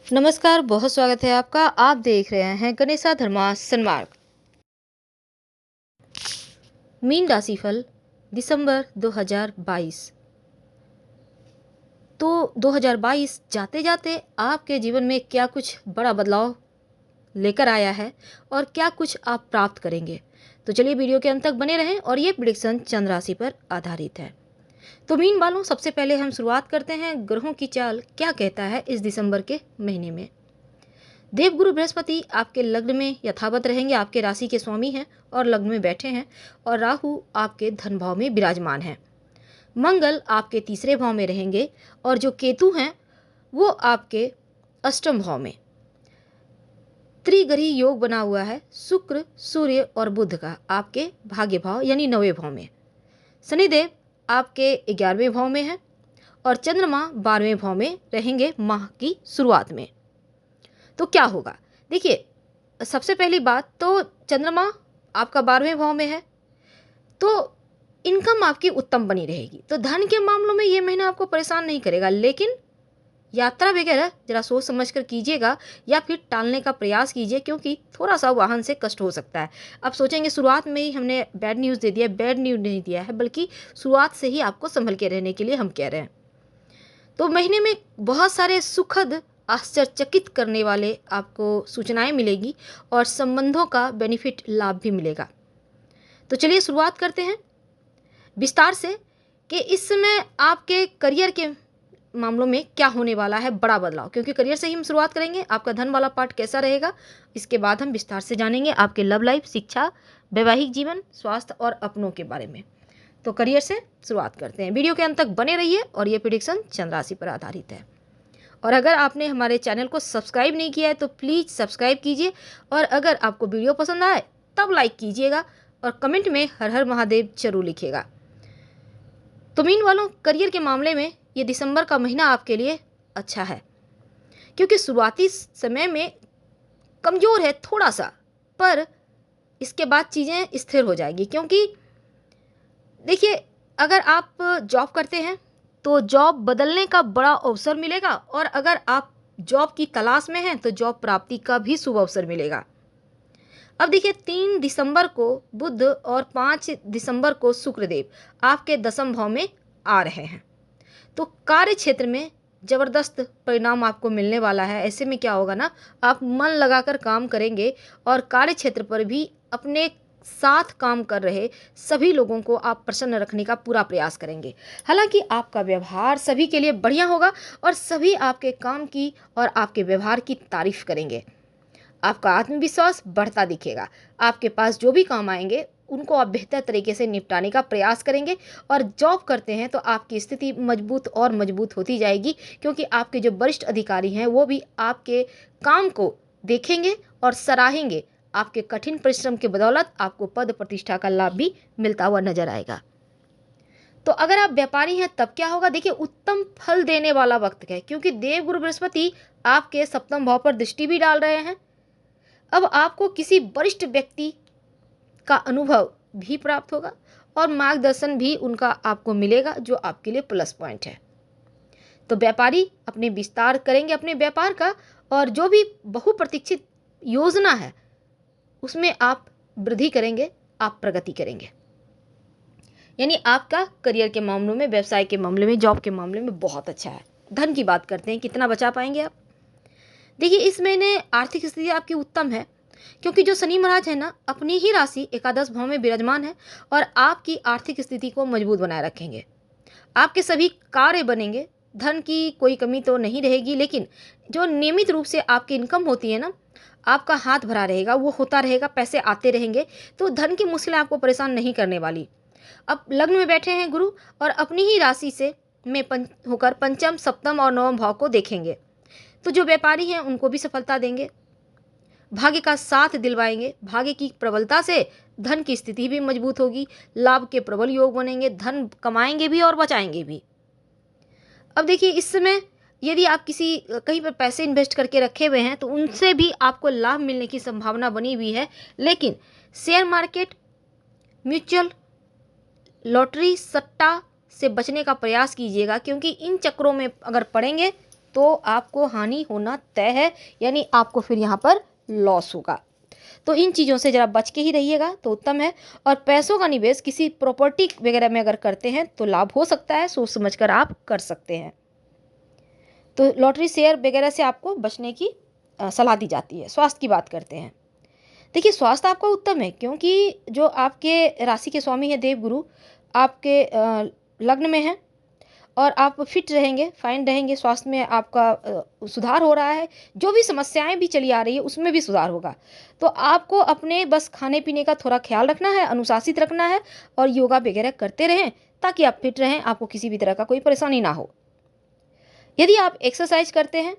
नमस्कार, बहुत स्वागत है आपका। आप देख रहे हैं गणेशा धर्मा सन्मार्ग। मीन राशिफल दिसंबर 2022। तो 2022 जाते जाते आपके जीवन में क्या कुछ बड़ा बदलाव लेकर आया है और क्या कुछ आप प्राप्त करेंगे। तो चलिए वीडियो के अंत तक बने रहें और ये प्रेडिक्शन चंद्र राशि पर आधारित है। तो मीन वालों, सबसे पहले हम शुरुआत करते हैं ग्रहों की चाल क्या कहता है इस दिसंबर के महीने में। देवगुरु बृहस्पति आपके लग्न में यथावत रहेंगे, आपके राशि के स्वामी हैं और लग्न में बैठे हैं। और राहु आपके धन भाव में विराजमान है। मंगल आपके तीसरे भाव में रहेंगे और जो केतु हैं वो आपके अष्टम भाव में। त्रिग्रही योग बना हुआ है शुक्र, सूर्य और बुध का आपके भाग्य भाव यानी नवे भाव में। शनिदेव आपके 11वें भाव में है और चंद्रमा 12वें भाव में रहेंगे माह की शुरुआत में। तो क्या होगा, देखिए सबसे पहली बात तो चंद्रमा आपका 12वें भाव में है तो इनकम आपकी उत्तम बनी रहेगी। तो धन के मामलों में ये महीना आपको परेशान नहीं करेगा, लेकिन यात्रा वगैरह जरा सोच समझ कर कीजिएगा या फिर टालने का प्रयास कीजिए, क्योंकि थोड़ा सा वाहन से कष्ट हो सकता है। अब सोचेंगे शुरुआत में ही हमने बैड न्यूज़ दे दिया, बैड न्यूज़ नहीं दिया है, बल्कि शुरुआत से ही आपको संभल के रहने के लिए हम कह रहे हैं। तो महीने में बहुत सारे सुखद आश्चर्यचकित करने वाले आपको सूचनाएं मिलेगी और संबंधों का बेनिफिट लाभ भी मिलेगा। तो चलिए शुरुआत करते हैं विस्तार से कि इस समय आपके करियर के मामलों में क्या होने वाला है बड़ा बदलाव, क्योंकि करियर से ही हम शुरुआत करेंगे। आपका धन वाला पार्ट कैसा रहेगा इसके बाद हम विस्तार से जानेंगे आपके लव लाइफ, शिक्षा, वैवाहिक जीवन, स्वास्थ्य और अपनों के बारे में। तो करियर से शुरुआत करते हैं। वीडियो के अंत तक बने रहिए और ये प्रेडिक्शन चंद्र राशि पर आधारित है। और अगर आपने हमारे चैनल को सब्सक्राइब नहीं किया है तो प्लीज़ सब्सक्राइब कीजिए और अगर आपको वीडियो पसंद आए तब लाइक कीजिएगा और कमेंट में हर हर महादेव जरूर लिखिएगा। तो मीन वालों, करियर के मामले में ये दिसंबर का महीना आपके लिए अच्छा है, क्योंकि शुरुआती समय में कमज़ोर है थोड़ा सा, पर इसके बाद चीज़ें स्थिर हो जाएगी। क्योंकि देखिए, अगर आप जॉब करते हैं तो जॉब बदलने का बड़ा अवसर मिलेगा और अगर आप जॉब की तलाश में हैं तो जॉब प्राप्ति का भी शुभ अवसर मिलेगा। अब देखिए 3 दिसंबर को बुध और 5 दिसंबर को शुक्रदेव आपके दसम भाव में आ रहे हैं। तो कार्य क्षेत्र में ज़बरदस्त परिणाम आपको मिलने वाला है। ऐसे में क्या होगा ना, आप मन लगाकर काम करेंगे और कार्य क्षेत्र पर भी अपने साथ काम कर रहे सभी लोगों को आप प्रसन्न रखने का पूरा प्रयास करेंगे। हालांकि आपका व्यवहार सभी के लिए बढ़िया होगा और सभी आपके काम की और आपके व्यवहार की तारीफ करेंगे। आपका आत्मविश्वास बढ़ता दिखेगा। आपके पास जो भी काम आएंगे उनको आप बेहतर तरीके से निपटाने का प्रयास करेंगे और जॉब करते हैं तो आपकी स्थिति मजबूत और मजबूत होती जाएगी, क्योंकि आपके जो वरिष्ठ अधिकारी हैं वो भी आपके काम को देखेंगे और सराहेंगे। आपके कठिन परिश्रम के बदौलत आपको पद प्रतिष्ठा का लाभ भी मिलता हुआ नजर आएगा। तो अगर आप व्यापारी हैं तब क्या होगा, देखिए उत्तम फल देने वाला वक्त है, क्योंकि देवगुरु बृहस्पति आपके सप्तम भाव पर दृष्टि भी डाल रहे हैं। अब आपको किसी वरिष्ठ व्यक्ति का अनुभव भी प्राप्त होगा और मार्गदर्शन भी उनका आपको मिलेगा, जो आपके लिए प्लस पॉइंट है। तो व्यापारी अपने विस्तार करेंगे अपने व्यापार का और जो भी बहुप्रतीक्षित योजना है उसमें आप वृद्धि करेंगे, आप प्रगति करेंगे। यानी आपका करियर के मामलों में, व्यवसाय के मामले में, जॉब के मामले में बहुत अच्छा है। धन की बात करते हैं, कितना बचा पाएंगे आप। देखिए इस महीने आर्थिक स्थिति आपकी उत्तम है, क्योंकि जो शनि महाराज है ना अपनी ही राशि एकादश भाव में विराजमान है और आपकी आर्थिक स्थिति को मजबूत बनाए रखेंगे। आपके सभी कार्य बनेंगे, धन की कोई कमी तो नहीं रहेगी, लेकिन जो नियमित रूप से आपकी इनकम होती है ना, आपका हाथ भरा रहेगा, वो होता रहेगा, पैसे आते रहेंगे। तो धन की मुश्किलें आपको परेशान नहीं करने वाली। अब लग्न में बैठे हैं गुरु और अपनी ही राशि से में होकर पंचम, सप्तम और नवम भाव को देखेंगे। तो जो व्यापारी हैं उनको भी सफलता देंगे, भाग्य का साथ दिलवाएंगे। भाग्य की प्रबलता से धन की स्थिति भी मजबूत होगी, लाभ के प्रबल योग बनेंगे, धन कमाएंगे भी और बचाएंगे भी। अब देखिए इस समय यदि आप किसी कहीं पर पैसे इन्वेस्ट करके रखे हुए हैं तो उनसे भी आपको लाभ मिलने की संभावना बनी हुई है, लेकिन शेयर मार्केट, म्यूचुअल, लॉटरी, सट्टा से बचने का प्रयास कीजिएगा, क्योंकि इन चक्रों में अगर पड़ेंगे तो आपको हानि होना तय है, यानी आपको फिर यहाँ पर लॉस होगा। तो इन चीज़ों से ज़रा बच के ही रहिएगा तो उत्तम है। और पैसों का निवेश किसी प्रॉपर्टी वगैरह में अगर करते हैं तो लाभ हो सकता है, सोच समझकर आप कर सकते हैं। तो लॉटरी शेयर वगैरह से आपको बचने की सलाह दी जाती है। स्वास्थ्य की बात करते हैं। देखिए, स्वास्थ्य आपका उत्तम है, क्योंकि जो आपके राशि के स्वामी हैं देवगुरु आपके लग्न में हैं और आप फिट रहेंगे, फाइन रहेंगे, स्वास्थ्य में आपका सुधार हो रहा है। जो भी समस्याएं भी चली आ रही है उसमें भी सुधार होगा। तो आपको अपने बस खाने पीने का थोड़ा ख्याल रखना है, अनुशासित रखना है और योगा वगैरह करते रहें ताकि आप फिट रहें, आपको किसी भी तरह का कोई परेशानी ना हो। यदि आप एक्सरसाइज करते हैं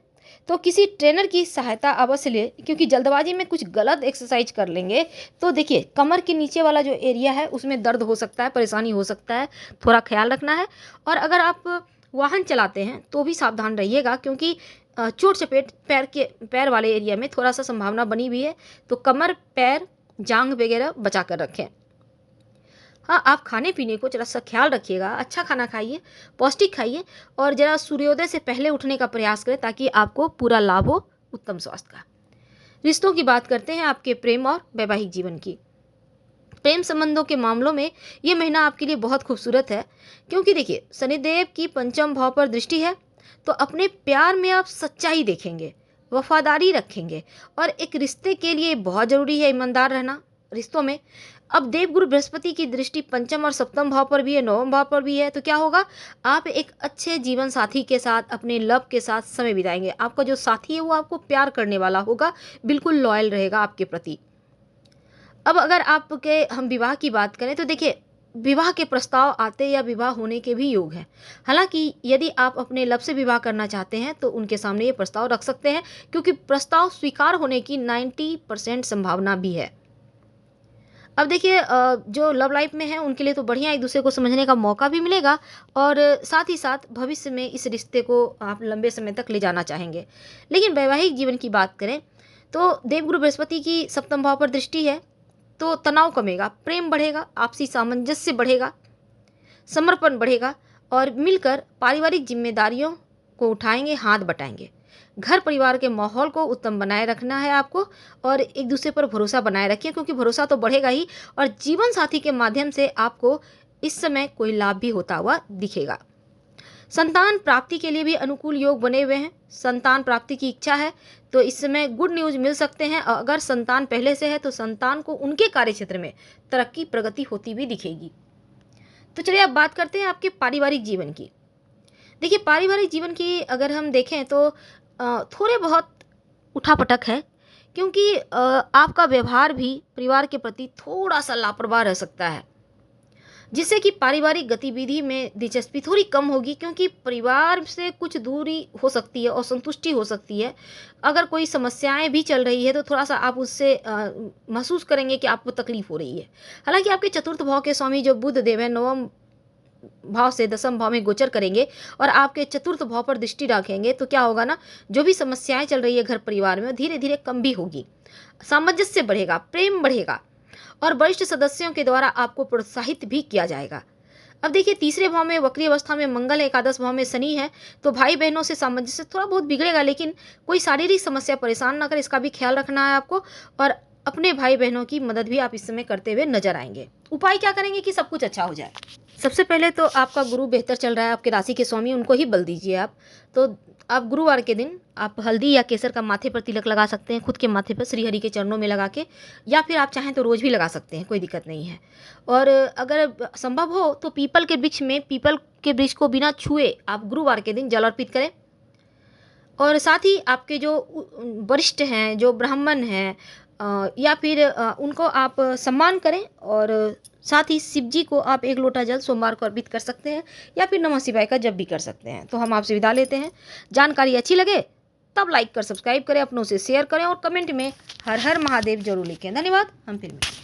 तो किसी ट्रेनर की सहायता अवश्य लें, क्योंकि जल्दबाजी में कुछ गलत एक्सरसाइज कर लेंगे तो देखिए कमर के नीचे वाला जो एरिया है उसमें दर्द हो सकता है, परेशानी हो सकता है, थोड़ा ख्याल रखना है। और अगर आप वाहन चलाते हैं तो भी सावधान रहिएगा, क्योंकि चोट चपेट पैर वाले एरिया में थोड़ा सा संभावना बनी हुई है। तो कमर, पैर, जांघ वगैरह बचा कर रखें। हाँ, आप खाने पीने को जरा सा ख्याल रखिएगा, अच्छा खाना खाइए, पौष्टिक खाइए और जरा सूर्योदय से पहले उठने का प्रयास करें ताकि आपको पूरा लाभ हो उत्तम स्वास्थ्य का। रिश्तों की बात करते हैं, आपके प्रेम और वैवाहिक जीवन की। प्रेम संबंधों के मामलों में ये महीना आपके लिए बहुत खूबसूरत है, क्योंकि देखिए शनिदेव की पंचम भाव पर दृष्टि है। तो अपने प्यार में आप सच्चाई देखेंगे, वफादारी रखेंगे और एक रिश्ते के लिए बहुत ज़रूरी है ईमानदार रहना रिश्तों में। अब देवगुरु बृहस्पति की दृष्टि पंचम और सप्तम भाव पर भी है, नवम भाव पर भी है। तो क्या होगा, आप एक अच्छे जीवन साथी के साथ, अपने लव के साथ समय बिताएंगे। आपका जो साथी है वो आपको प्यार करने वाला होगा, बिल्कुल लॉयल रहेगा आपके प्रति। अब अगर आपके हम विवाह की बात करें तो देखिए विवाह के प्रस्ताव आते या विवाह होने के भी योग हैं। हालांकि यदि आप अपने लव से विवाह करना चाहते हैं तो उनके सामने ये प्रस्ताव रख सकते हैं, क्योंकि प्रस्ताव स्वीकार होने की 90% संभावना भी है। अब देखिए जो लव लाइफ में है उनके लिए तो बढ़िया एक दूसरे को समझने का मौका भी मिलेगा और साथ ही साथ भविष्य में इस रिश्ते को आप लंबे समय तक ले जाना चाहेंगे। लेकिन वैवाहिक जीवन की बात करें तो देवगुरु बृहस्पति की सप्तम भाव पर दृष्टि है, तो तनाव कमेगा, प्रेम बढ़ेगा, आपसी सामंजस्य बढ़ेगा, समर्पण बढ़ेगा और मिलकर पारिवारिक जिम्मेदारियों को उठाएंगे, हाथ बटाएंगे। घर परिवार के माहौल को उत्तम बनाए रखना है आपको और एक दूसरे पर भरोसा बनाए रखिए, क्योंकि भरोसा तो बढ़ेगा ही और जीवन साथी के माध्यम से आपको इस समय कोई लाभ भी होता हुआ दिखेगा। संतान प्राप्ति के लिए भी अनुकूल योग बने हुए हैं। संतान प्राप्ति की इच्छा है तो इस समय गुड न्यूज मिल सकते हैं। अगर संतान पहले से है तो संतान को उनके कार्य क्षेत्र में तरक्की प्रगति होती भी दिखेगी। तो चलिए अब बात करते हैं आपके पारिवारिक जीवन की। देखिए पारिवारिक जीवन की अगर हम देखें तो थोड़े बहुत उठापटक है, क्योंकि आपका व्यवहार भी परिवार के प्रति थोड़ा सा लापरवाह रह सकता है, जिससे कि पारिवारिक गतिविधि में दिलचस्पी थोड़ी कम होगी, क्योंकि परिवार से कुछ दूरी हो सकती है, असंतुष्टि हो सकती है। अगर कोई समस्याएं भी चल रही है तो थोड़ा सा आप उससे महसूस करेंगे कि आपको तकलीफ हो रही है। हालांकि आपके चतुर्थ भाव के स्वामी जो बुध देव है नवम भाव से दसम भाव में गोचर करेंगे और आपके चतुर्थ भाव पर दृष्टि रखेंगे, तो क्या होगा ना, जो भी समस्याएं चल रही है घर परिवार में धीरे धीरे कम भी होगी, सामंजस्य बढ़ेगा, प्रेम बढ़ेगा और वरिष्ठ सदस्यों के द्वारा आपको प्रोत्साहित भी किया जाएगा। अब देखिए तीसरे भाव में वक्री अवस्था में मंगल है, एकादश भाव में शनि है, तो भाई बहनों से सामंजस्य थोड़ा बहुत बिगड़ेगा, लेकिन कोई शारीरिक समस्या परेशान ना करे, इसका भी ख्याल रखना है आपको। और अपने भाई बहनों की मदद भी आप इस समय करते हुए नजर आएंगे। उपाय क्या करेंगे कि सब कुछ अच्छा हो जाए? सबसे पहले तो आपका गुरु बेहतर चल रहा है, आपके राशि के स्वामी, उनको ही बल दीजिए आप। तो आप गुरुवार के दिन आप हल्दी या केसर का माथे पर तिलक लगा सकते हैं, खुद के माथे पर श्री हरि के चरणों में लगा के, या फिर आप चाहें तो रोज़ भी लगा सकते हैं, कोई दिक्कत नहीं है। और अगर संभव हो तो पीपल के वृक्ष को बिना छुए आप गुरुवार के दिन जल अर्पित करें। और साथ ही आपके जो वरिष्ठ हैं, जो ब्राह्मण हैं या फिर उनको आप सम्मान करें। और साथ ही शिव जी को आप 1 लोटा जल सोमवार को अर्पित कर सकते हैं या फिर नमः शिवाय का जप भी कर सकते हैं। तो हम आपसे विदा लेते हैं। जानकारी अच्छी लगे तब लाइक कर सब्सक्राइब करें, अपनों से शेयर करें और कमेंट में हर हर महादेव जरूर लिखें। धन्यवाद। हम फिर मिलेंगे।